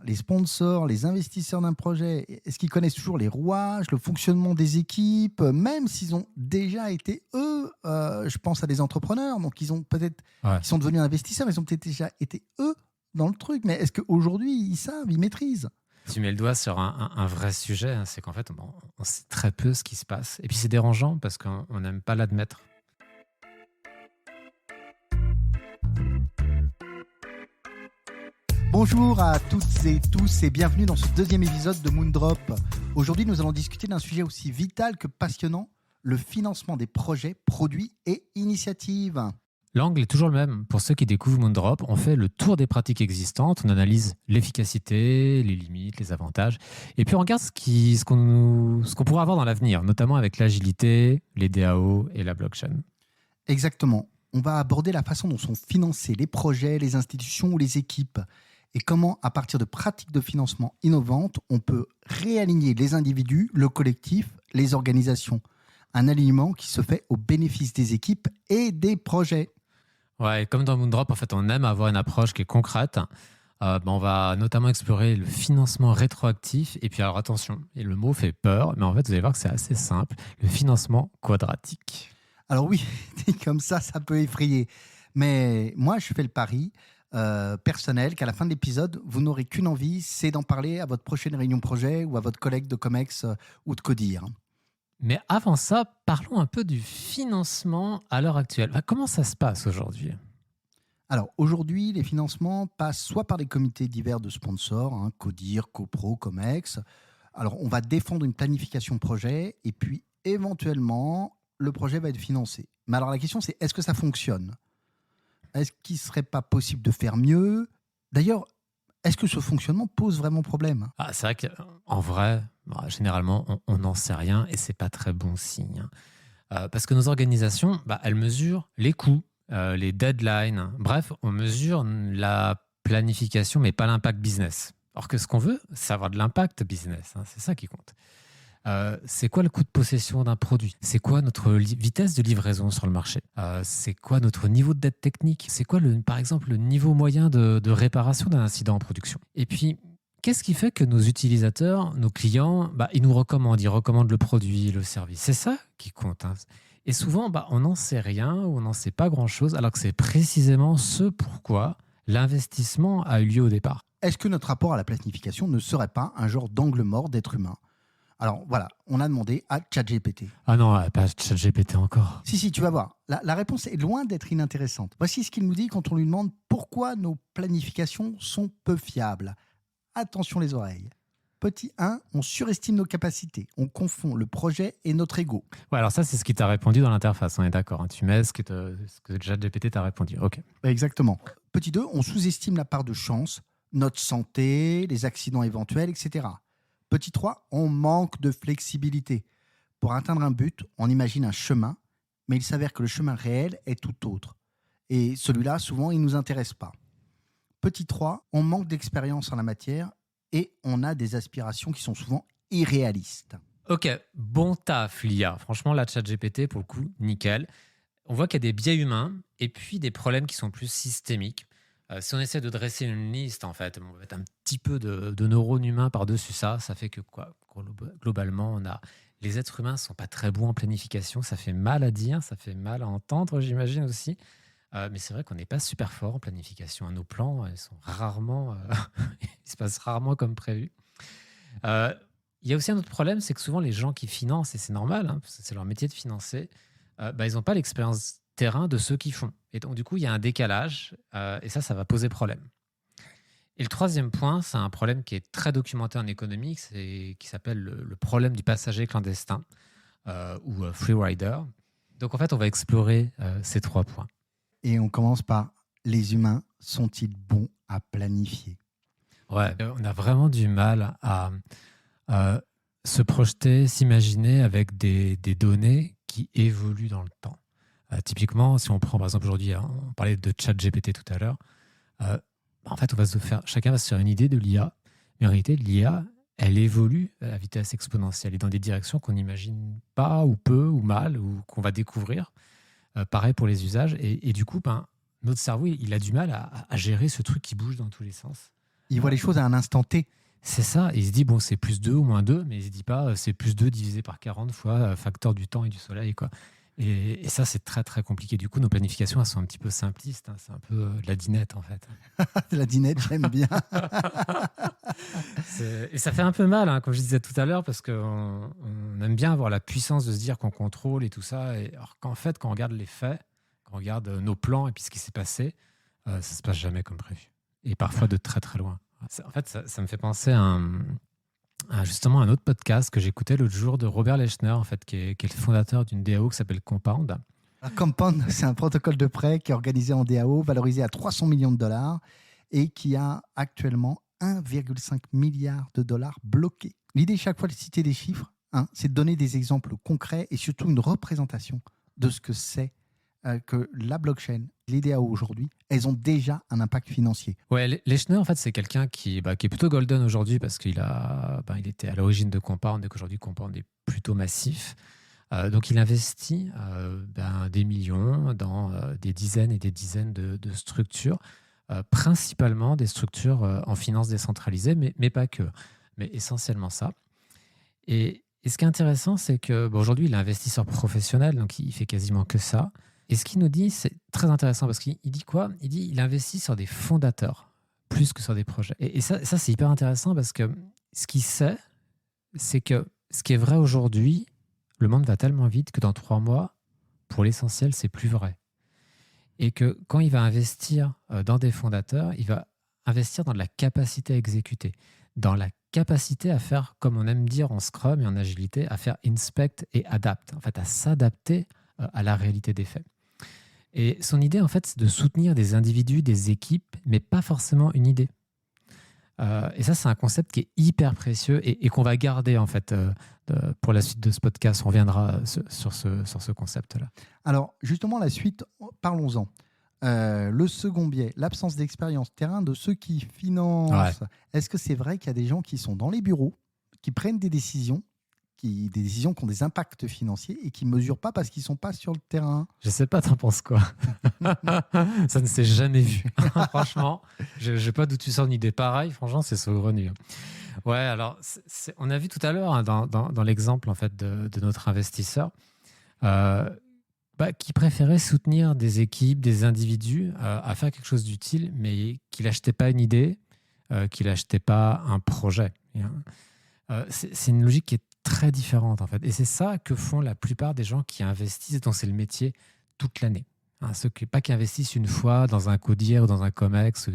les sponsors, les investisseurs d'un projet, est-ce qu'ils connaissent toujours les rouages, le fonctionnement des équipes, même s'ils ont déjà été, eux, je pense à des entrepreneurs, donc Ouais. ils sont devenus investisseurs, ils ont peut-être déjà été, eux, dans le truc, mais est-ce qu'aujourd'hui, ils savent, ils maîtrisent? Tu mets le doigt sur un vrai sujet, hein, c'est qu'en fait, on sait très peu ce qui se passe. Et puis c'est dérangeant parce qu'on n'aime pas l'admettre. Bonjour à toutes et tous et bienvenue dans ce deuxième épisode de Moondrop. Aujourd'hui, nous allons discuter d'un sujet aussi vital que passionnant, le financement des projets, produits et initiatives. L'angle est toujours le même. Pour ceux qui découvrent Moondrop, on fait le tour des pratiques existantes, on analyse l'efficacité, les limites, les avantages, et puis on regarde ce qu'on pourra avoir dans l'avenir, notamment avec l'agilité, les DAO et la blockchain. Exactement. On va aborder la façon dont sont financés les projets, les institutions ou les équipes et comment, à partir de pratiques de financement innovantes, on peut réaligner les individus, le collectif, les organisations. Un alignement qui se fait au bénéfice des équipes et des projets. Ouais, et comme dans Moondrop, en fait, on aime avoir une approche qui est concrète. On va notamment explorer le financement rétroactif. Et puis, alors attention, et le mot fait peur, mais en fait, vous allez voir que c'est assez simple. Le financement quadratique. Alors oui, dit comme ça peut effrayer. Mais moi, je fais le pari personnel qu'à la fin de l'épisode, vous n'aurez qu'une envie, c'est d'en parler à votre prochaine réunion projet ou à votre collègue de Comex ou de Codir. Mais avant ça, parlons un peu du financement à l'heure actuelle. Comment ça se passe aujourd'hui ? Alors aujourd'hui, les financements passent soit par des comités divers de sponsors, Codir, CoPro, Comex. Alors on va défendre une planification projet et puis éventuellement, le projet va être financé. Mais alors la question c'est, est-ce que ça fonctionne ? Est-ce qu'il ne serait pas possible de faire mieux ? D'ailleurs, est-ce que ce fonctionnement pose vraiment problème ? C'est vrai qu'en vrai, généralement, on n'en sait rien et c'est pas très bon signe. Parce que nos organisations, elles mesurent les coûts, les deadlines. Bref, on mesure la planification, mais pas l'impact business. Or que ce qu'on veut, c'est avoir de l'impact business. C'est ça qui compte. C'est quoi le coût de possession d'un produit ? C'est quoi notre vitesse de livraison sur le marché ? C'est quoi notre niveau de dette technique ? C'est quoi, par exemple, le niveau moyen de réparation d'un incident en production ? Et puis, qu'est-ce qui fait que nos utilisateurs, nos clients, ils nous recommandent, ils recommandent le produit, le service ? C'est ça qui compte. Et souvent, on n'en sait rien ou on n'en sait pas grand-chose, alors que c'est précisément ce pourquoi l'investissement a eu lieu au départ. Est-ce que notre rapport à la planification ne serait pas un genre d'angle mort d'être humain ? Alors voilà, on a demandé à ChatGPT. Ah non, pas ChatGPT encore. Si, tu vas voir. La réponse est loin d'être inintéressante. Voici ce qu'il nous dit quand on lui demande pourquoi nos planifications sont peu fiables. Attention les oreilles. Petit 1, on surestime nos capacités. On confond le projet et notre ego. Ouais, alors ça, c'est ce qui t'a répondu dans l'interface, on est d'accord. Tu mets ce que ChatGPT t'a répondu. Ok. Exactement. Petit 2, on sous-estime la part de chance, notre santé, les accidents éventuels, etc. Petit 3, on manque de flexibilité. Pour atteindre un but, on imagine un chemin, mais il s'avère que le chemin réel est tout autre. Et celui-là, souvent, il ne nous intéresse pas. Petit 3, on manque d'expérience en la matière et on a des aspirations qui sont souvent irréalistes. Ok, bon taf, l'IA. Franchement, la ChatGPT, pour le coup, nickel. On voit qu'il y a des biais humains et puis des problèmes qui sont plus systémiques. Si on essaie de dresser une liste, en fait, on va mettre un petit peu de neurones humains par-dessus ça. Ça fait que, globalement, les êtres humains ne sont pas très bons en planification. Ça fait mal à dire, ça fait mal à entendre, j'imagine aussi. Mais c'est vrai qu'on n'est pas super fort en planification. Nos plans, ils sont rarement, ils se passent rarement comme prévu. Il y a aussi un autre problème, c'est que souvent les gens qui financent, et c'est normal, parce que c'est leur métier de financer, ils n'ont pas l'expérience terrain de ceux qui font. Et donc, du coup, il y a un décalage, et ça va poser problème. Et le troisième point, c'est un problème qui est très documenté en économie, qui s'appelle le problème du passager clandestin, ou free rider. Donc, en fait, on va explorer ces 3 points. Et on commence par, les humains sont-ils bons à planifier ? Ouais, on a vraiment du mal à se projeter, s'imaginer avec des données qui évoluent dans le temps. Typiquement, si on prend par exemple aujourd'hui, on parlait de ChatGPT tout à l'heure, en fait, chacun va se faire une idée de l'IA. Mais en réalité, l'IA, elle évolue à vitesse exponentielle et dans des directions qu'on n'imagine pas ou peu ou mal ou qu'on va découvrir. Pareil pour les usages. Et du coup, notre cerveau, il a du mal à gérer ce truc qui bouge dans tous les sens. Il voit les choses à un instant T. C'est ça. Il se dit, bon, c'est plus 2 ou moins 2, mais il se dit pas, c'est plus 2 divisé par 40 fois facteur du temps et du soleil, quoi. Et ça, c'est très, très compliqué. Du coup, nos planifications, elles sont un petit peu simplistes, hein. C'est un peu de la dinette, en fait. La dinette, j'aime bien. Et ça fait un peu mal, hein, comme je disais tout à l'heure, parce qu'on aime bien avoir la puissance de se dire qu'on contrôle et tout ça. Et alors qu'en fait, quand on regarde les faits, quand on regarde nos plans et puis ce qui s'est passé, ça se passe jamais comme prévu. Et parfois de très, très loin. En fait, ça me fait penser justement un autre podcast que j'écoutais l'autre jour de Robert Leshner, en fait, qui est le fondateur d'une DAO qui s'appelle Compound. Compound, c'est un protocole de prêt qui est organisé en DAO, valorisé à 300 millions de dollars et qui a actuellement 1,5 milliard de dollars bloqués. L'idée, chaque fois de citer des chiffres, c'est de donner des exemples concrets et surtout une représentation de ce que c'est que la blockchain, les DAO aujourd'hui, elles ont déjà un impact financier. Ouais, Leshner, en fait, c'est quelqu'un qui est plutôt golden aujourd'hui parce qu'il il était à l'origine de Compound et qu'aujourd'hui, Compound est plutôt massif. Donc, il investit des millions dans des dizaines et des dizaines de structures, principalement des structures en finance décentralisée, mais pas que, mais essentiellement ça. Et ce qui est intéressant, c'est qu'aujourd'hui, il est investisseur professionnel, donc il fait quasiment que ça. Et ce qu'il nous dit, c'est très intéressant parce qu'il dit quoi? Il dit qu'il investit sur des fondateurs plus que sur des projets. Et ça, c'est hyper intéressant parce que ce qu'il sait, c'est que ce qui est vrai aujourd'hui, le monde va tellement vite que dans 3 mois, pour l'essentiel, c'est plus vrai. Et que quand il va investir dans des fondateurs, il va investir dans la capacité à exécuter, dans la capacité à faire, comme on aime dire en Scrum et en agilité, à faire inspect et adapt, en fait, à s'adapter à la réalité des faits. Et son idée, en fait, c'est de soutenir des individus, des équipes, mais pas forcément une idée. Et ça, c'est un concept qui est hyper précieux et qu'on va garder, en fait, pour la suite de ce podcast. On reviendra sur ce concept-là. Alors, justement, la suite, parlons-en. Le second biais, l'absence d'expérience terrain de ceux qui financent. Ouais. Est-ce que c'est vrai qu'il y a des gens qui sont dans les bureaux, qui prennent des décisions qui ont des impacts financiers et qui ne mesurent pas parce qu'ils ne sont pas sur le terrain? Je ne sais pas, t'en penses quoi? Ça ne s'est jamais vu. Franchement, je n'ai pas d'où tu sors une idée pareille. Franchement, c'est saugrenu. Ouais, alors, on a vu tout à l'heure dans l'exemple en fait, de notre investisseur qui préférait soutenir des équipes, des individus à faire quelque chose d'utile, mais qui n'achetaient pas une idée, qui n'achetaient pas un projet. C'est une logique qui est très différente en fait. Et c'est ça que font la plupart des gens qui investissent, dont c'est le métier, toute l'année. Ceux qui investissent une fois dans un CODIR ou dans un COMEX,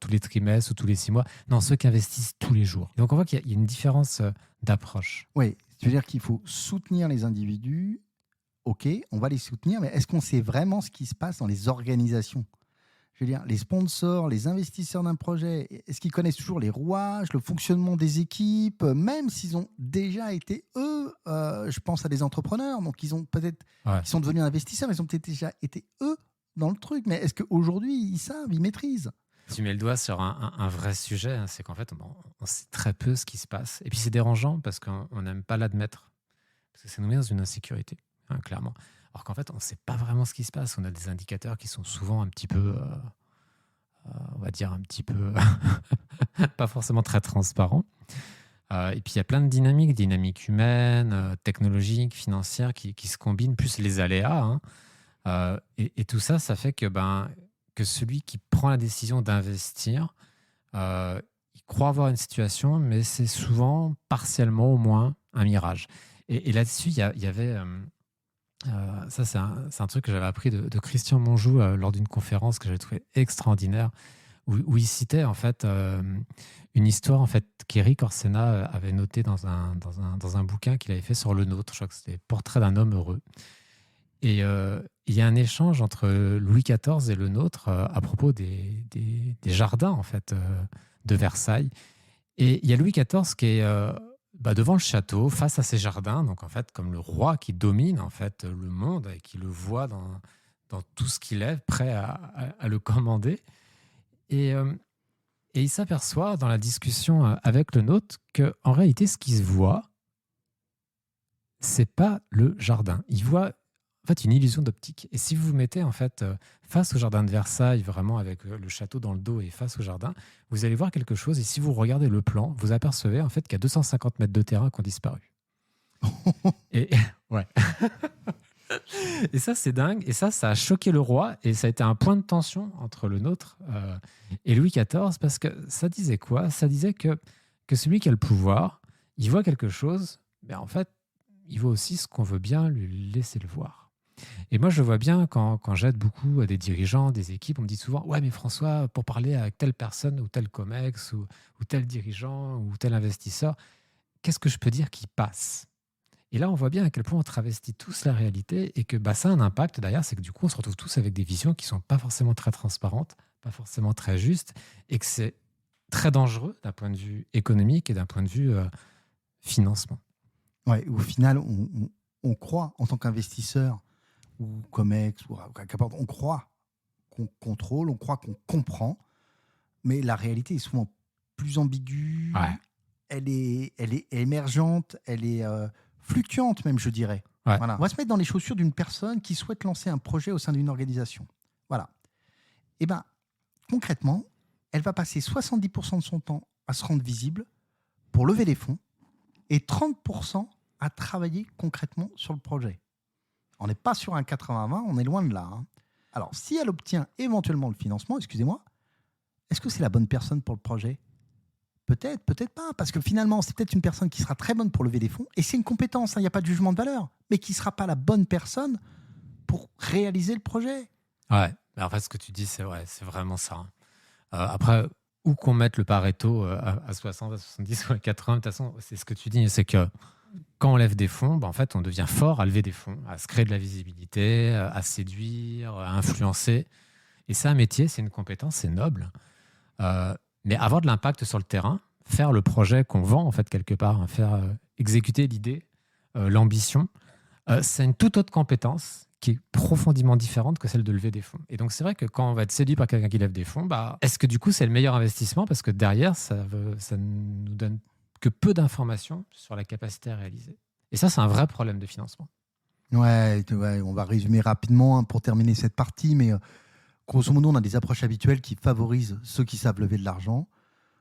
tous les trimestres ou tous les 6 mois. Non, ceux qui investissent tous les jours. Donc on voit qu'il y a une différence d'approche. Oui, c'est-à-dire qu'il faut soutenir les individus. Ok, on va les soutenir, mais est-ce qu'on sait vraiment ce qui se passe dans les organisations? Je veux dire, les sponsors, les investisseurs d'un projet, est-ce qu'ils connaissent toujours les rouages, le fonctionnement des équipes, même s'ils ont déjà été, eux, je pense à des entrepreneurs, donc ils ont peut-être, ils sont devenus investisseurs, mais ils ont peut-être déjà été, eux, dans le truc. Mais est-ce qu'aujourd'hui, ils savent, ils maîtrisent? Tu mets le doigt sur un vrai sujet, hein, c'est qu'en fait, on sait très peu ce qui se passe. Et puis c'est dérangeant parce qu'on n'aime pas l'admettre, parce que ça nous met dans une insécurité, hein, clairement. Alors qu'en fait, on ne sait pas vraiment ce qui se passe. On a des indicateurs qui sont souvent un petit peu, on va dire un petit peu, pas forcément très transparents. Et puis, il y a plein de dynamiques humaines, technologiques, financières qui se combinent, plus les aléas. Hein. Et tout ça, ça fait que celui qui prend la décision d'investir, il croit avoir une situation, mais c'est souvent, partiellement au moins, un mirage. Et là-dessus, il y avait... ça, c'est un truc que j'avais appris de Christian Monjou lors d'une conférence que j'avais trouvé extraordinaire, où il citait en fait une histoire en fait qu'Eric Orsena avait notée dans un bouquin qu'il avait fait sur le nôtre. Je crois que c'était Portrait d'un homme heureux. Et il y a un échange entre Louis XIV et le nôtre à propos des jardins en fait de Versailles. Et il y a Louis XIV qui est devant le château, face à ses jardins, donc en fait comme le roi qui domine en fait le monde et qui le voit dans tout ce qu'il est, prêt à le commander. Et il s'aperçoit dans la discussion avec le nôtre qu'en réalité, ce qui se voit, c'est pas le jardin. Il voit fait une illusion d'optique. Et si vous vous mettez en fait face au jardin de Versailles, vraiment avec le château dans le dos et face au jardin, vous allez voir quelque chose. Et si vous regardez le plan, vous apercevez en fait qu'il y a 250 mètres de terrain qui ont disparu. Et ouais. Et ça, c'est dingue. Et ça a choqué le roi. Et ça a été un point de tension entre le nôtre et Louis XIV. Parce que ça disait quoi? Ça disait que celui qui a le pouvoir, il voit quelque chose, mais en fait, il voit aussi ce qu'on veut bien lui laisser le voir. Et moi, je vois bien quand j'aide beaucoup à des dirigeants, des équipes, on me dit souvent « Ouais, mais François, pour parler avec telle personne ou tel COMEX ou tel dirigeant ou tel investisseur, qu'est-ce que je peux dire qui passe ?» Et là, on voit bien à quel point on travestit tous la réalité et que ça a un impact derrière, c'est que du coup, on se retrouve tous avec des visions qui ne sont pas forcément très transparentes, pas forcément très justes, et que c'est très dangereux d'un point de vue économique et d'un point de vue financement. Ouais, au final, on croit en tant qu'investisseur ou COMEX, ou qu'importe, on croit qu'on contrôle, on croit qu'on comprend, mais la réalité est souvent plus ambiguë, Ouais. elle est émergente, elle est fluctuante même, je dirais. Ouais. Voilà. On va se mettre dans les chaussures d'une personne qui souhaite lancer un projet au sein d'une organisation. Voilà. Et bien, concrètement, elle va passer 70% de son temps à se rendre visible pour lever des fonds et 30% à travailler concrètement sur le projet. On n'est pas sur un 80-20, on est loin de là. Hein. Alors, si elle obtient éventuellement le financement, excusez-moi, est-ce que c'est la bonne personne pour le projet ? Peut-être, peut-être pas, parce que finalement, c'est peut-être une personne qui sera très bonne pour lever des fonds, et c'est une compétence, il n'y a pas de jugement de valeur, mais qui ne sera pas la bonne personne pour réaliser le projet. Ouais, en fait, ce que tu dis, c'est vrai, c'est vraiment ça. Hein. Après, où qu'on mette le Pareto à 60, à 70 ou à 80, de toute façon, c'est ce que tu dis, c'est que quand on lève des fonds, en fait, on devient fort à lever des fonds, à se créer de la visibilité, à séduire, à influencer. Et c'est un métier, c'est une compétence, c'est noble. Mais avoir de l'impact sur le terrain, faire le projet qu'on vend, en fait, quelque part, faire exécuter l'idée, l'ambition, c'est une toute autre compétence qui est profondément différente que celle de lever des fonds. Et donc, c'est vrai que quand on va être séduit par quelqu'un qui lève des fonds, est-ce que du coup, c'est le meilleur investissement? Parce que derrière, ça nous donne que peu d'informations sur la capacité à réaliser. Et ça, c'est un vrai problème de financement. Ouais, on va résumer rapidement pour terminer cette partie, mais grosso modo, on a des approches habituelles qui favorisent ceux qui savent lever de l'argent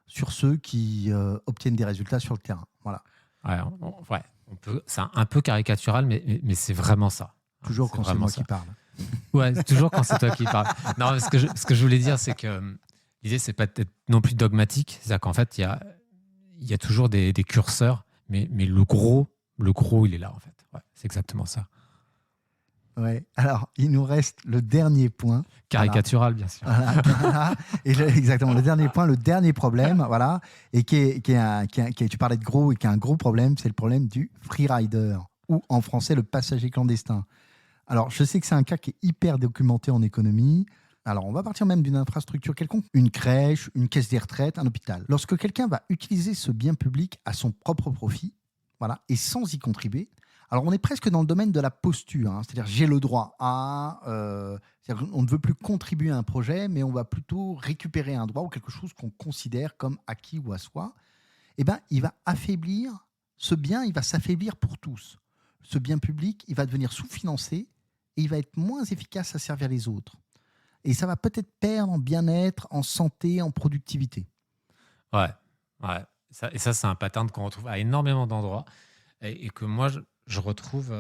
sur ceux qui obtiennent des résultats sur le terrain. Voilà. Ouais, c'est un peu caricatural, mais c'est vraiment ça. Toujours quand c'est moi qui parle. Ouais, toujours quand c'est toi qui parles. Non, ce que je voulais dire, c'est que l'idée, c'est pas d'être non plus dogmatique. C'est-à-dire qu'en fait, il y a toujours des curseurs, mais le gros, il est là, en fait. Ouais, c'est exactement ça. Ouais. Alors, il nous reste le dernier point. Caricatural, bien sûr. Voilà. Et exactement, le dernier point, le dernier problème, voilà, et tu parlais de gros, et qui est un gros problème, c'est le problème du freerider, ou en français, le passager clandestin. Alors, je sais que c'est un cas qui est hyper documenté en économie. Alors, on va partir même d'une infrastructure quelconque, une crèche, une caisse des retraites, un hôpital. Lorsque quelqu'un va utiliser ce bien public à son propre profit, voilà, et sans y contribuer, alors on est presque dans le domaine de la posture, hein, c'est-à-dire j'ai le droit à... on ne veut plus contribuer à un projet, mais on va plutôt récupérer un droit ou quelque chose qu'on considère comme acquis ou à soi. Eh bien, il va affaiblir ce bien, il va s'affaiblir pour tous. Ce bien public, il va devenir sous-financé et il va être moins efficace à servir les autres. Et ça va peut-être perdre en bien-être, en santé, en productivité. Ouais. Et ça, c'est un pattern qu'on retrouve à énormément d'endroits et que moi, je retrouve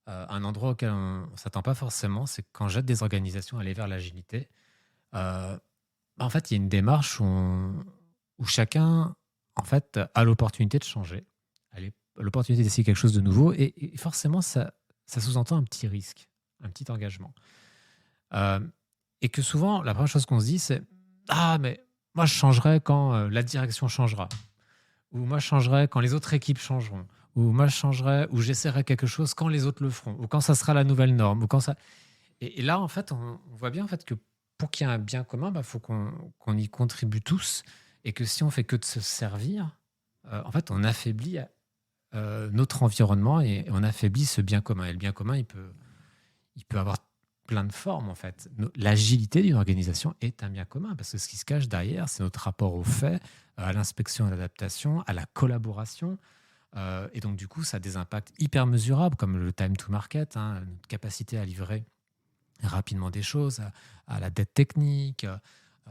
un endroit auquel on ne s'attend pas forcément, c'est quand j'aide des organisations à aller vers l'agilité. En fait, il y a une démarche où chacun en fait, a l'opportunité de changer, a l'opportunité d'essayer quelque chose de nouveau, et forcément, ça sous-entend un petit risque, un petit engagement. Et que souvent, la première chose qu'on se dit, c'est « Ah, mais moi, je changerai quand la direction changera. » Ou « Moi, je changerai quand les autres équipes changeront. » Ou « Moi, je changerai ou j'essaierai quelque chose quand les autres le feront. » Ou quand ça sera la nouvelle norme. Ou quand ça... Et là, en fait, on voit bien en fait, que pour qu'il y ait un bien commun, faut qu'on y contribue tous. Et que si on fait que de se servir, en fait, on affaiblit notre environnement et on affaiblit ce bien commun. Et le bien commun, il peut avoir plein de formes, en fait. L'agilité d'une organisation est un bien commun, parce que ce qui se cache derrière, c'est notre rapport aux faits, à l'inspection et à l'adaptation, à la collaboration, Et donc, du coup, ça a des impacts hyper mesurables, comme le time to market, notre capacité à livrer rapidement des choses, à la dette technique,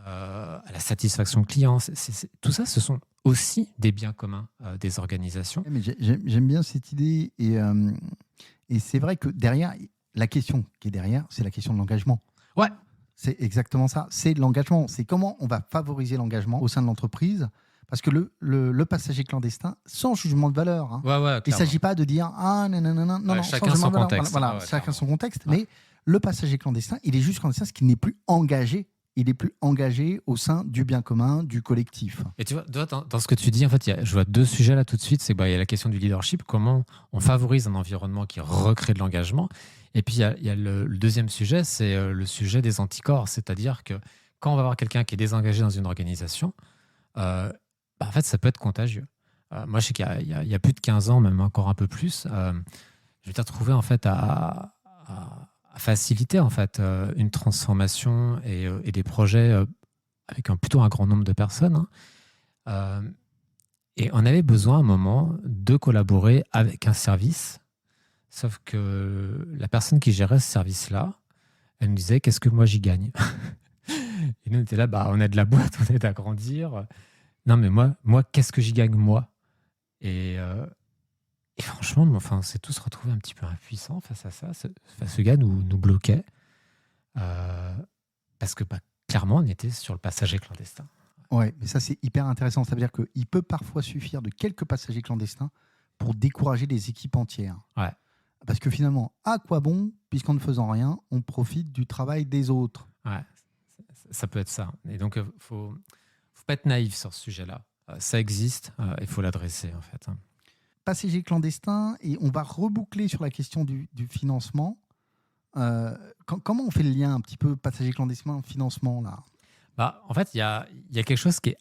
à la satisfaction client. Tout ça, ce sont aussi des biens communs des organisations. Mais j'aime bien cette idée. Et c'est vrai que derrière, la question qui est derrière, c'est la question de l'engagement. Ouais. C'est exactement ça. C'est l'engagement. C'est comment on va favoriser l'engagement au sein de l'entreprise. Parce que le passager clandestin, sans jugement de valeur, Ouais, il ne s'agit pas de dire ah non, chacun son contexte. Voilà, chacun son contexte. Mais le passager clandestin, il est juste clandestin parce qu'il n'est plus engagé. Il est plus engagé au sein du bien commun, du collectif. Et tu vois, dans ce que tu dis, en fait, je vois deux sujets là tout de suite. C'est il y a la question du leadership, comment on favorise un environnement qui recrée de l'engagement. Et puis, il y a le deuxième sujet, c'est le sujet des anticorps. C'est-à-dire que quand on va voir quelqu'un qui est désengagé dans une organisation, en fait, ça peut être contagieux. Moi, je sais qu'il y a plus de 15 ans, même encore un peu plus, je m'étais retrouvé en fait à faciliter en fait une transformation et des projets avec plutôt un grand nombre de personnes. Et on avait besoin à un moment de collaborer avec un service, sauf que la personne qui gérait ce service-là, elle nous disait qu'est-ce que moi j'y gagne. Et nous on était là, on est de la boîte, on est à grandir. Non mais moi qu'est-ce que j'y gagne moi? Et franchement, on s'est tous retrouvés un petit peu impuissants face à ça. Ce gars nous bloquait parce que clairement, on était sur le passager clandestin. Ouais, mais ça, c'est hyper intéressant. Ça veut dire qu'il peut parfois suffire de quelques passagers clandestins pour décourager des équipes entières. Ouais. Parce que finalement, à quoi bon, puisqu'en ne faisant rien, on profite du travail des autres? Ouais, ça peut être ça. Et donc, faut pas être naïf sur ce sujet-là. Ça existe, il faut l'adresser, en fait. Passager clandestin, et on va reboucler sur la question du financement. Comment on fait le lien un petit peu passager clandestin, financement là? En fait, il y a quelque chose qui est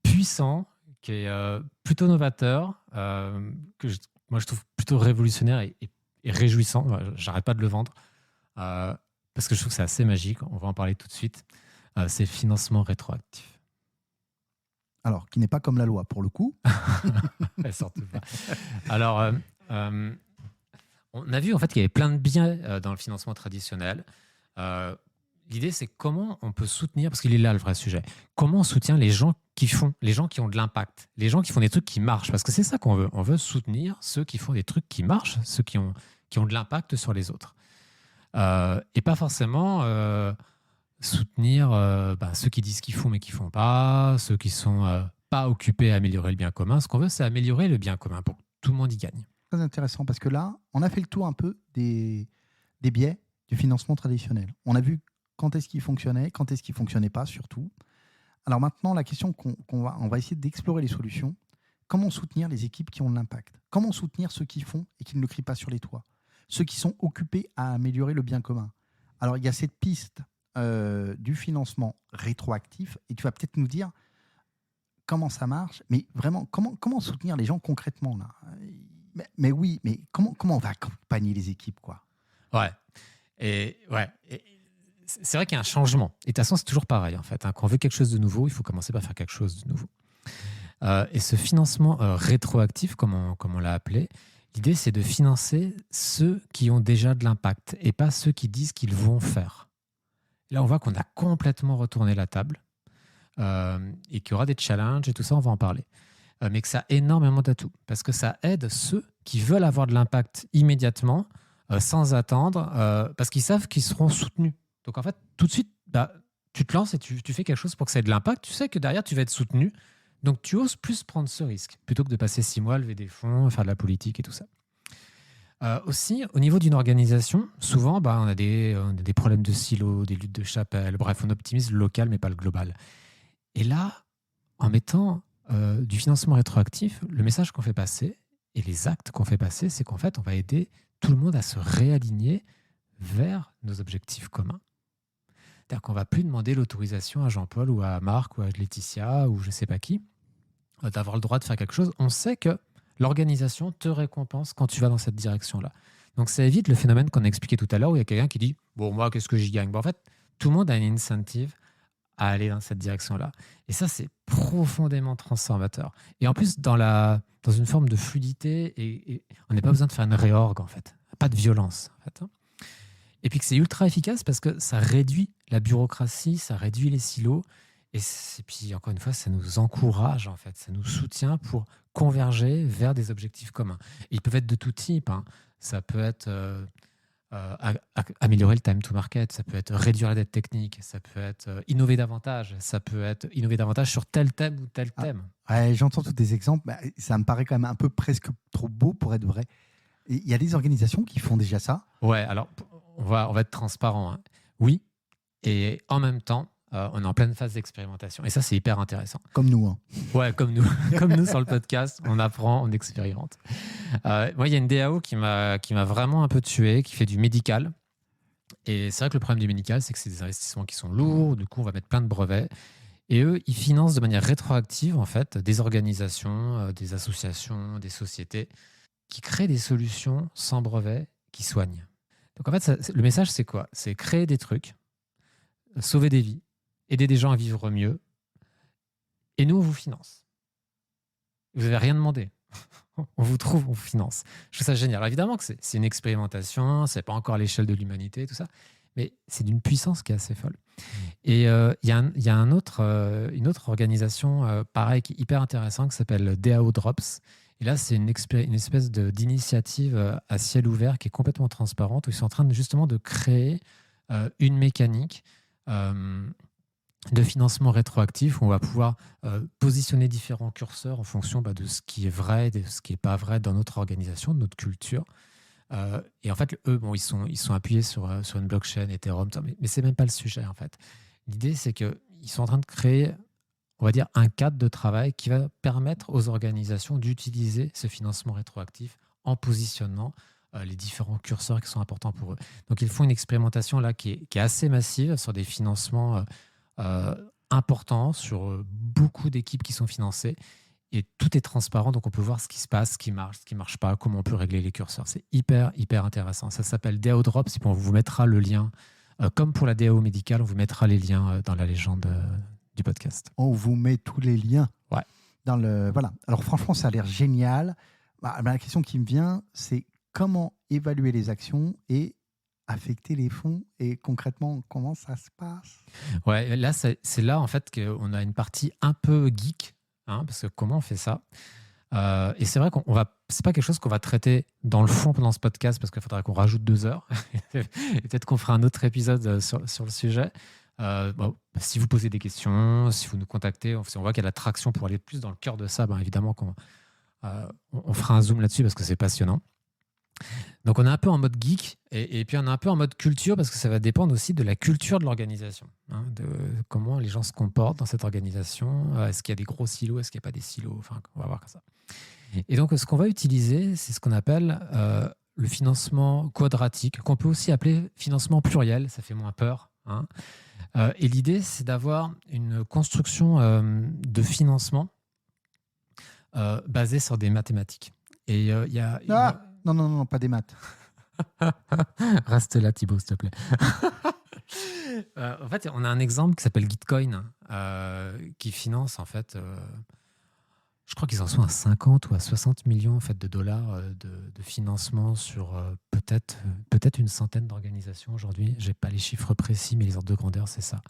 puissant, qui est plutôt novateur, moi je trouve plutôt révolutionnaire et réjouissant. J'arrête pas de le vendre parce que je trouve que c'est assez magique. On va en parler tout de suite. C'est le financement rétroactif. Alors, qui n'est pas comme la loi, pour le coup. Surtout pas. Alors, on a vu en fait qu'il y avait plein de biens dans le financement traditionnel. L'idée, c'est comment on peut soutenir, parce qu'il est là le vrai sujet, comment on soutient les gens qui ont de l'impact, les gens qui font des trucs qui marchent, parce que c'est ça qu'on veut. On veut soutenir ceux qui font des trucs qui marchent, ceux qui ont de l'impact sur les autres. Et pas forcément soutenir ceux qui disent qu'ils font mais qui ne font pas, ceux qui ne sont pas occupés à améliorer le bien commun. Ce qu'on veut, c'est améliorer le bien commun pour que tout le monde y gagne. Très intéressant, parce que là, on a fait le tour un peu des biais du financement traditionnel. On a vu quand est-ce qu'il fonctionnait, quand est-ce qu'il ne fonctionnait pas surtout. Alors maintenant, la question on va essayer d'explorer les solutions. Comment soutenir les équipes qui ont de l'impact? Comment soutenir ceux qui font et qui ne le crient pas sur les toits? Ceux qui sont occupés à améliorer le bien commun. Alors il y a cette piste du financement rétroactif, et tu vas peut-être nous dire comment ça marche, mais vraiment, comment soutenir les gens concrètement là? Mais oui, mais comment on va accompagner les équipes, quoi? Ouais. Et c'est vrai qu'il y a un changement. Et de toute façon, c'est toujours pareil, en fait. Quand on veut quelque chose de nouveau, il faut commencer par faire quelque chose de nouveau. Et ce financement rétroactif, comme on l'a appelé, l'idée, c'est de financer ceux qui ont déjà de l'impact et pas ceux qui disent qu'ils vont faire. Là, on voit qu'on a complètement retourné la table et qu'il y aura des challenges et tout ça, on va en parler. Mais que ça a énormément d'atouts parce que ça aide ceux qui veulent avoir de l'impact immédiatement, sans attendre, parce qu'ils savent qu'ils seront soutenus. Donc, en fait, tout de suite, tu te lances et tu fais quelque chose pour que ça ait de l'impact. Tu sais que derrière, tu vas être soutenu. Donc, tu oses plus prendre ce risque plutôt que de passer 6 mois à lever des fonds, faire de la politique et tout ça. Aussi, au niveau d'une organisation, souvent, on a des problèmes de silos, des luttes de chapelle. Bref, on optimise le local, mais pas le global. Et là, en mettant du financement rétroactif, le message qu'on fait passer et les actes qu'on fait passer, c'est qu'en fait, on va aider tout le monde à se réaligner vers nos objectifs communs. C'est-à-dire qu'on ne va plus demander l'autorisation à Jean-Paul ou à Marc ou à Laetitia ou je ne sais pas qui d'avoir le droit de faire quelque chose. On sait que l'organisation te récompense quand tu vas dans cette direction-là. Donc, ça évite le phénomène qu'on a expliqué tout à l'heure où il y a quelqu'un qui dit « Bon, moi, qu'est-ce que j'y gagne ?» En fait, tout le monde a une incentive à aller dans cette direction-là. Et ça, c'est profondément transformateur. Et en plus, dans une forme de fluidité, et on n'a pas besoin de faire une réorg, en fait. Pas de violence, en fait. Et puis que c'est ultra efficace parce que ça réduit la bureaucratie, ça réduit les silos. Et puis, encore une fois, ça nous encourage, en fait. Ça nous soutient pour converger vers des objectifs communs. Et ils peuvent être de tout type, hein. Ça peut être améliorer le time to market, ça peut être réduire la dette technique, ça peut être innover davantage, ça peut être innover davantage sur tel thème ou tel thème. Ouais, j'entends tous des exemples. Bah, ça me paraît quand même un peu presque trop beau pour être vrai. Et il y a des organisations qui font déjà ça. Ouais, alors on va être transparent, hein. Oui, et en même temps, on est en pleine phase d'expérimentation. Et ça, c'est hyper intéressant. Comme nous. Hein. Ouais, comme nous. Comme nous sur le podcast, on apprend, on expérimente. Moi, il y a une DAO qui m'a vraiment un peu tué, qui fait du médical. Et c'est vrai que le problème du médical, c'est que c'est des investissements qui sont lourds. Du coup, on va mettre plein de brevets. Et eux, ils financent de manière rétroactive, en fait, des organisations, des associations, des sociétés qui créent des solutions sans brevet qui soignent. Donc, en fait, le message, c'est quoi? C'est créer des trucs, sauver des vies, aider des gens à vivre mieux. Et nous, on vous finance. Vous n'avez rien demandé. On vous trouve, on vous finance. Je trouve ça génial. Alors évidemment que c'est une expérimentation, c'est pas encore à l'échelle de l'humanité, tout ça, mais c'est d'une puissance qui est assez folle. Et il y a une autre organisation, pareil, qui est hyper intéressante, qui s'appelle DAO Drops. Et là, c'est une espèce d'initiative à ciel ouvert qui est complètement transparente, où ils sont en train justement de créer une mécanique de financement rétroactif où on va pouvoir positionner différents curseurs en fonction de ce qui est vrai et de ce qui n'est pas vrai dans notre organisation, de notre culture. Et en fait, eux, ils sont appuyés sur une blockchain, Ethereum, mais ce n'est même pas le sujet, en fait. L'idée, c'est qu'ils sont en train de créer, on va dire, un cadre de travail qui va permettre aux organisations d'utiliser ce financement rétroactif en positionnant les différents curseurs qui sont importants pour eux. Donc, ils font une expérimentation là qui est assez massive sur des financements importants, sur beaucoup d'équipes qui sont financées. Et tout est transparent, donc on peut voir ce qui se passe, ce qui marche pas, comment on peut régler les curseurs. C'est hyper, hyper intéressant. Ça s'appelle DAO Drops, et puis on vous mettra le lien. Comme pour la DAO médicale, on vous mettra les liens dans la légende du podcast. On vous met tous les liens. Ouais. Voilà. Alors franchement, ça a l'air génial. La question qui me vient, c'est comment évaluer les actions et affecter les fonds, et concrètement, comment ça se passe? Ouais, là, c'est là en fait qu'on a une partie un peu geek, hein, parce que comment on fait ça? Et c'est vrai c'est pas quelque chose qu'on va traiter dans le fond pendant ce podcast, parce qu'il faudrait qu'on rajoute 2 heures. Et peut-être qu'on fera un autre épisode sur le sujet. Si vous posez des questions, si vous nous contactez, si on voit qu'il y a de la traction pour aller plus dans le cœur de ça, évidemment on fera un zoom là-dessus parce que c'est passionnant. Donc on est un peu en mode geek et puis on est un peu en mode culture parce que ça va dépendre aussi de la culture de l'organisation, hein, de comment les gens se comportent dans cette organisation. Est-ce qu'il y a des gros silos, est-ce qu'il n'y a pas des silos? Enfin, on va voir comme ça. Et donc ce qu'on va utiliser, c'est ce qu'on appelle le financement quadratique, qu'on peut aussi appeler financement pluriel, ça fait moins peur, hein. Et l'idée, c'est d'avoir une construction de financement basée sur des mathématiques. Et il y a... Non, pas des maths. Reste là, Thibaut, s'il te plaît. En fait, on a un exemple qui s'appelle Gitcoin, qui finance, en fait, je crois qu'ils en sont à 50 ou à 60 millions en fait, de dollars de financement sur peut-être une centaine d'organisations aujourd'hui. Je n'ai pas les chiffres précis, mais les ordres de grandeur, c'est ça.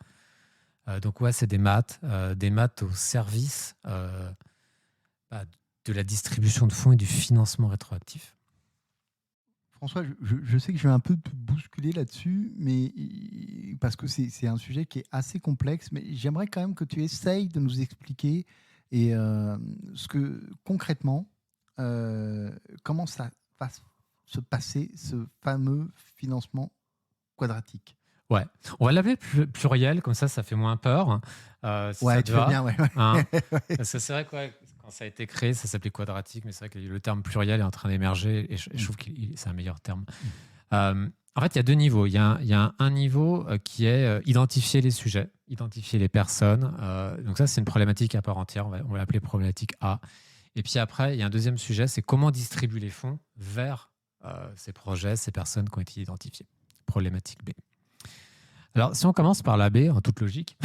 Donc, ouais, c'est des maths au service de la distribution de fonds et du financement rétroactif. François, je sais que je vais un peu te bousculer là-dessus, mais parce que c'est un sujet qui est assez complexe, mais j'aimerais quand même que tu essayes de nous expliquer concrètement, comment ça va se passer, ce fameux financement quadratique. Ouais, on va l'appeler pluriel, comme ça fait moins peur. Si ouais, tu fais bien, ouais. Hein. Parce que c'est vrai que quand ça a été créé, ça s'appelait quadratique, mais c'est vrai que le terme pluriel est en train d'émerger et je trouve que c'est un meilleur terme. En fait, il y a 2 niveaux. Il y a un niveau qui est identifier les sujets, identifier les personnes. Donc ça, c'est une problématique à part entière. On va l'appeler problématique A. Et puis après, il y a un deuxième sujet, c'est comment distribuer les fonds vers ces projets, ces personnes qui ont été identifiées. Problématique B. Alors, si on commence par la B, en toute logique,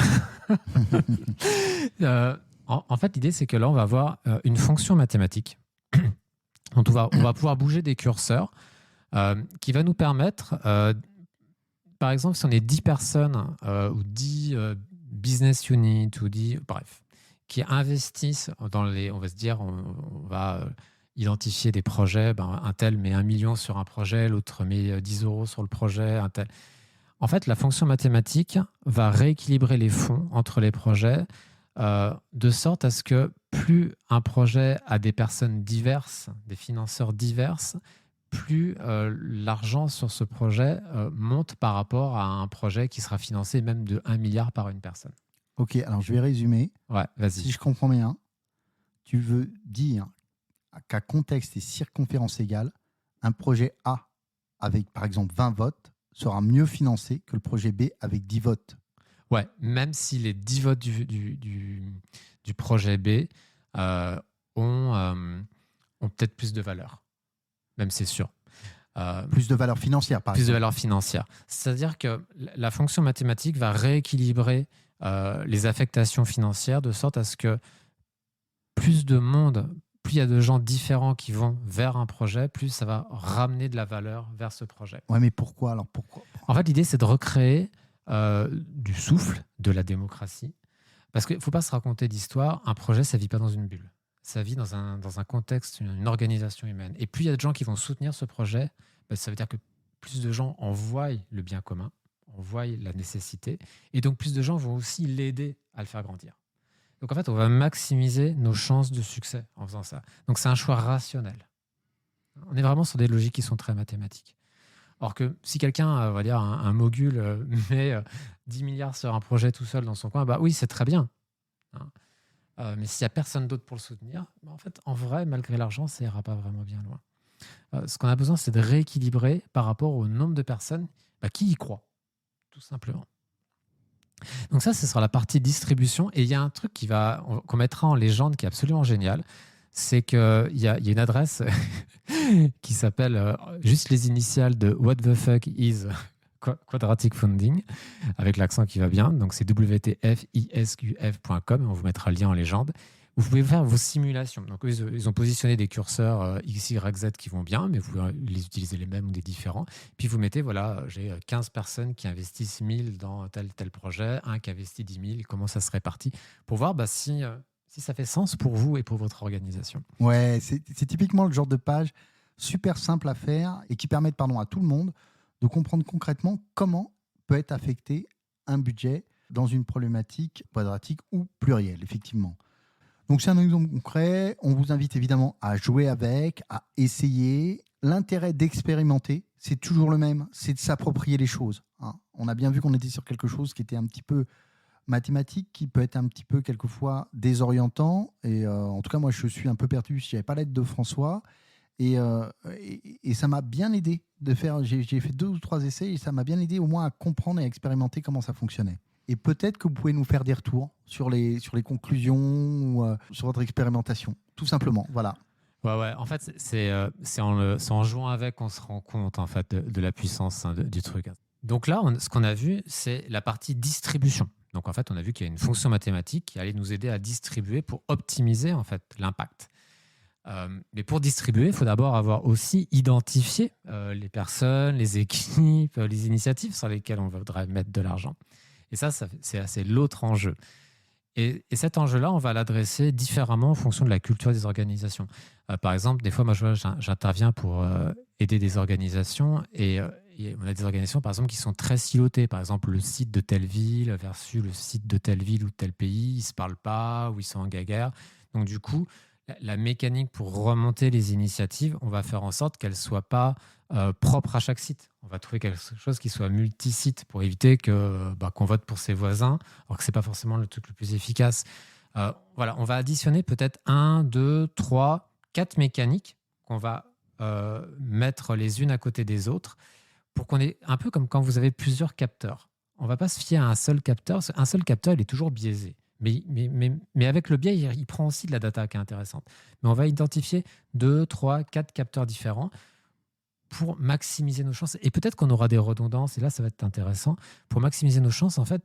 en fait, l'idée, c'est que là, on va avoir une fonction mathématique. Donc, on va pouvoir bouger des curseurs qui va nous permettre, par exemple, si on est 10 personnes ou 10 business units ou 10, bref, qui investissent dans les, on va se dire, on va identifier des projets, un tel met 1 million sur un projet, l'autre met 10 euros sur le projet, un tel. En fait, la fonction mathématique va rééquilibrer les fonds entre les projets de sorte à ce que plus un projet a des personnes diverses, des financeurs diverses, plus l'argent sur ce projet monte par rapport à un projet qui sera financé même de 1 milliard par une personne. Ok, alors je vais résumer. Ouais, vas-y. Si je comprends bien, tu veux dire qu'à contexte et circonférence égales, un projet A avec par exemple 20 votes sera mieux financé que le projet B avec 10 votes. Ouais, même si les 10 votes du projet B ont peut-être plus de valeur, même c'est sûr. Plus de valeur financière, par plus exemple. de valeur financière. C'est-à-dire que la fonction mathématique va rééquilibrer les affectations financières de sorte à ce que plus de monde, plus il y a de gens différents qui vont vers un projet, plus ça va ramener de la valeur vers ce projet. Ouais, mais pourquoi alors pourquoi En fait, l'idée, c'est de recréer du souffle, de la démocratie. Parce qu'il ne faut pas se raconter d'histoire. Un projet, ça ne vit pas dans une bulle. Ça vit dans un contexte, une organisation humaine. Et plus il y a de gens qui vont soutenir ce projet, ça veut dire que plus de gens en voient le bien commun, en voient la nécessité. Et donc, plus de gens vont aussi l'aider à le faire grandir. Donc, en fait, on va maximiser nos chances de succès en faisant ça. Donc, c'est un choix rationnel. On est vraiment sur des logiques qui sont très mathématiques. Or que si quelqu'un, on va dire un mogul, met 10 milliards sur un projet tout seul dans son coin, oui, c'est très bien. Hein. Mais s'il n'y a personne d'autre pour le soutenir, en fait, en vrai, malgré l'argent, ça n'ira pas vraiment bien loin. Ce qu'on a besoin, c'est de rééquilibrer par rapport au nombre de personnes qui y croient, tout simplement. Donc ça, ce sera la partie distribution. Et il y a un truc qu'on mettra en légende qui est absolument génial. C'est qu'il y a une adresse qui s'appelle juste les initiales de What the fuck is Quadratic Funding, avec l'accent qui va bien. Donc c'est wtfisqf.com. On vous mettra le lien en légende. Vous pouvez faire vos simulations. Donc ils ont positionné des curseurs X, Y, Z qui vont bien, mais vous pouvez les utiliser les mêmes ou des différents. Puis vous mettez, voilà, j'ai 15 personnes qui investissent 1000 dans tel projet, un qui investit 10 000, comment ça se répartit, pour voir si ça fait sens pour vous et pour votre organisation. Ouais, c'est typiquement le genre de page super simple à faire et qui permettent à tout le monde de comprendre concrètement comment peut être affecté un budget dans une problématique quadratique ou plurielle, effectivement. Donc c'est un exemple concret, on vous invite évidemment à jouer avec, à essayer. L'intérêt d'expérimenter, c'est toujours le même, c'est de s'approprier les choses. Hein. On a bien vu qu'on était sur quelque chose qui était un petit peu mathématique, qui peut être un petit peu quelquefois désorientant. Et en tout cas, moi, je suis un peu perdu si je n'avais pas l'aide de François. Et ça m'a bien aidé de faire. J'ai fait 2 ou 3 essais et ça m'a bien aidé au moins à comprendre et à expérimenter comment ça fonctionnait. Et peut-être que vous pouvez nous faire des retours sur les conclusions ou sur votre expérimentation, tout simplement. Voilà. Ouais. En fait, c'est en jouant avec qu'on se rend compte en fait de la puissance du truc. Donc là, ce qu'on a vu, c'est la partie distribution. Donc en fait, on a vu qu'il y a une fonction mathématique qui allait nous aider à distribuer pour optimiser en fait l'impact. Mais pour distribuer, il faut d'abord avoir aussi identifié les personnes, les équipes, les initiatives sur lesquelles on voudrait mettre de l'argent. Et ça c'est l'autre enjeu. Et cet enjeu-là, on va l'adresser différemment en fonction de la culture des organisations. Par exemple, des fois, moi, j'interviens pour aider des organisations et on a des organisations, par exemple, qui sont très silotées. Par exemple, le site de telle ville versus le site de telle ville ou de tel pays, ils ne se parlent pas ou ils sont en guerre. Donc, du coup, la mécanique pour remonter les initiatives, on va faire en sorte qu'elles ne soient pas propres à chaque site. On va trouver quelque chose qui soit multi-site pour éviter qu'on vote pour ses voisins, alors que ce n'est pas forcément le truc le plus efficace. Voilà, on va additionner peut-être 1, 2, 3, 4 mécaniques qu'on va mettre les unes à côté des autres pour qu'on ait un peu comme quand vous avez plusieurs capteurs. On ne va pas se fier à un seul capteur. Un seul capteur, il est toujours biaisé. Mais avec le biais, il prend aussi de la data qui est intéressante. Mais on va identifier 2, 3, 4 capteurs différents pour maximiser nos chances. Et peut-être qu'on aura des redondances, et là, ça va être intéressant. Pour maximiser nos chances, en fait,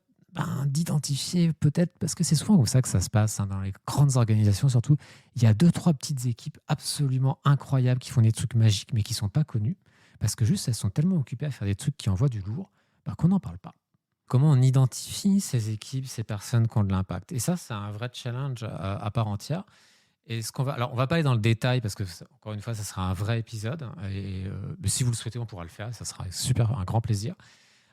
d'identifier peut-être, parce que c'est souvent comme ça que ça se passe, dans les grandes organisations surtout, il y a 2-3 petites équipes absolument incroyables qui font des trucs magiques, mais qui ne sont pas connues, parce que juste, elles sont tellement occupées à faire des trucs qui envoient du lourd, qu'on n'en parle pas. Comment on identifie ces équipes, ces personnes qui ont de l'impact? Et ça, c'est un vrai challenge à part entière. Et alors, on va pas aller dans le détail parce que, encore une fois, ça sera un vrai épisode. Et si vous le souhaitez, on pourra le faire. Ça sera un grand plaisir.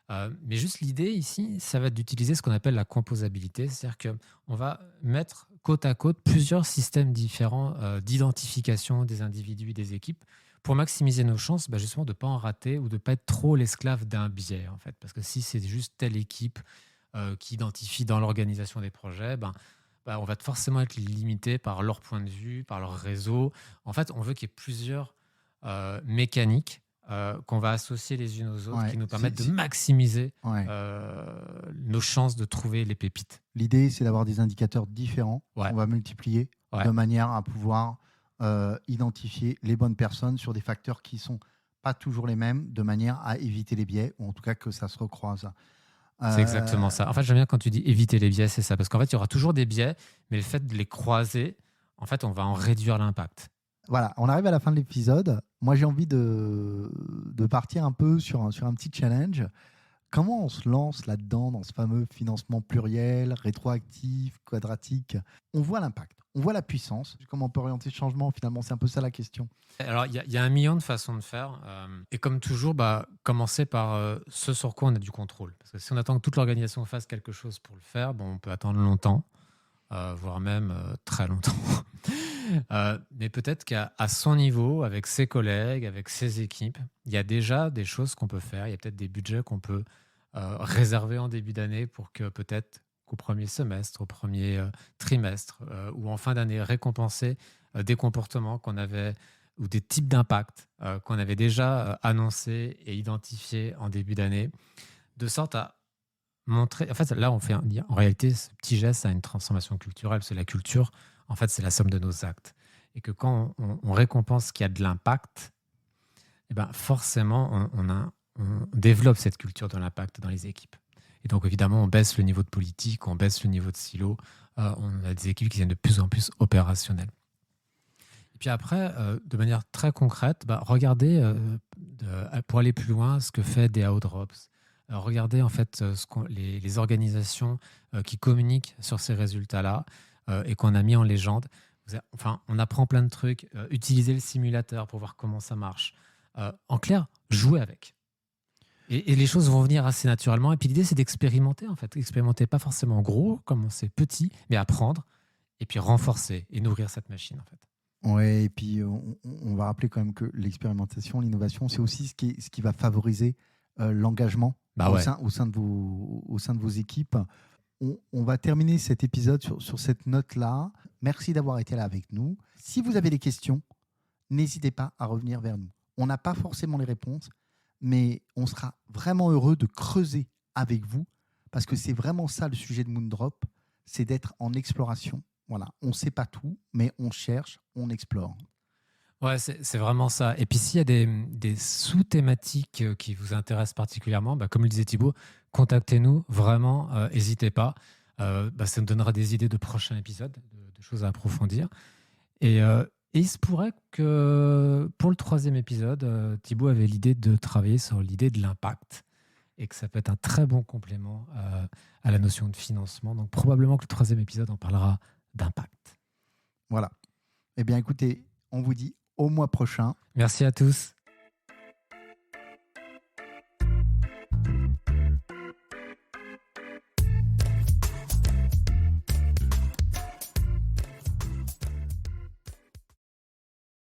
Mais juste l'idée ici, ça va être d'utiliser ce qu'on appelle la composabilité. C'est-à-dire qu'on va mettre côte à côte plusieurs systèmes différents d'identification des individus et des équipes pour maximiser nos chances, justement, de ne pas en rater ou de ne pas être trop l'esclave d'un biais, en fait. Parce que si c'est juste telle équipe qui identifie dans l'organisation des projets, on va forcément être limité par leur point de vue, par leur réseau. En fait, on veut qu'il y ait plusieurs mécaniques qu'on va associer les unes aux autres qui nous permettent de maximiser nos chances de trouver les pépites. L'idée, c'est d'avoir des indicateurs différents qu'on va multiplier de manière à pouvoir identifier les bonnes personnes sur des facteurs qui ne sont pas toujours les mêmes, de manière à éviter les biais, ou en tout cas que ça se recroise. C'est exactement ça. En fait, j'aime bien quand tu dis éviter les biais, c'est ça. Parce qu'en fait, il y aura toujours des biais, mais le fait de les croiser, en fait, on va en réduire l'impact. Voilà, on arrive à la fin de l'épisode. Moi, j'ai envie de partir un peu sur un petit challenge. Comment on se lance là-dedans, dans ce fameux financement pluriel, rétroactif, quadratique? On voit l'impact, on voit la puissance. Comment on peut orienter ce changement? Finalement, c'est un peu ça la question. Alors, il y a 1 million de façons de faire. Et comme toujours, commencer par ce sur quoi on a du contrôle. Parce que si on attend que toute l'organisation fasse quelque chose pour le faire, on peut attendre longtemps, voire même très longtemps. Mais peut-être qu'à son niveau, avec ses collègues, avec ses équipes, il y a déjà des choses qu'on peut faire. Il y a peut-être des budgets qu'on peut réserver en début d'année pour que peut-être qu'au premier semestre, au premier trimestre ou en fin d'année, récompenser des comportements qu'on avait ou des types d'impact qu'on avait déjà annoncés et identifiés en début d'année, de sorte à montrer... En fait, là, en réalité, ce petit geste a une transformation culturelle. C'est la culture. En fait, c'est la somme de nos actes. Et que quand on récompense ce qui a de l'impact, forcément, on développe cette culture de l'impact dans les équipes. Et donc, évidemment, on baisse le niveau de politique, on baisse le niveau de silo. On a des équipes qui deviennent de plus en plus opérationnelles. Et puis après, de manière très concrète, regardez, pour aller plus loin, ce que fait DAO Drops. Regardez, en fait, les organisations qui communiquent sur ces résultats-là, et qu'on a mis en légende. On apprend plein de trucs. Utilisez le simulateur pour voir comment ça marche. En clair, jouez avec. Et les choses vont venir assez naturellement. Et puis l'idée, c'est d'expérimenter, en fait. Expérimenter pas forcément gros, commencer petit, mais apprendre, et puis renforcer et nourrir cette machine, en fait. Ouais, et puis on va rappeler quand même que l'expérimentation, l'innovation, c'est aussi ce qui va favoriser l'engagement au sein de vos équipes. On va terminer cet épisode sur cette note-là. Merci d'avoir été là avec nous. Si vous avez des questions, n'hésitez pas à revenir vers nous. On n'a pas forcément les réponses, mais on sera vraiment heureux de creuser avec vous parce que c'est vraiment ça le sujet de Moondrop, c'est d'être en exploration. Voilà, on ne sait pas tout, mais on cherche, on explore. Ouais, c'est vraiment ça. Et puis, s'il y a des sous-thématiques qui vous intéressent particulièrement, comme le disait Thibaut, contactez-nous, vraiment, n'hésitez pas. Ça nous donnera des idées de prochains épisodes, de choses à approfondir. Et il se pourrait que pour le 3e épisode, Thibaut avait l'idée de travailler sur l'idée de l'impact et que ça peut être un très bon complément à la notion de financement. Donc, probablement que le 3e épisode en parlera d'impact. Voilà. Eh bien, écoutez, on vous dit au mois prochain. Merci à tous.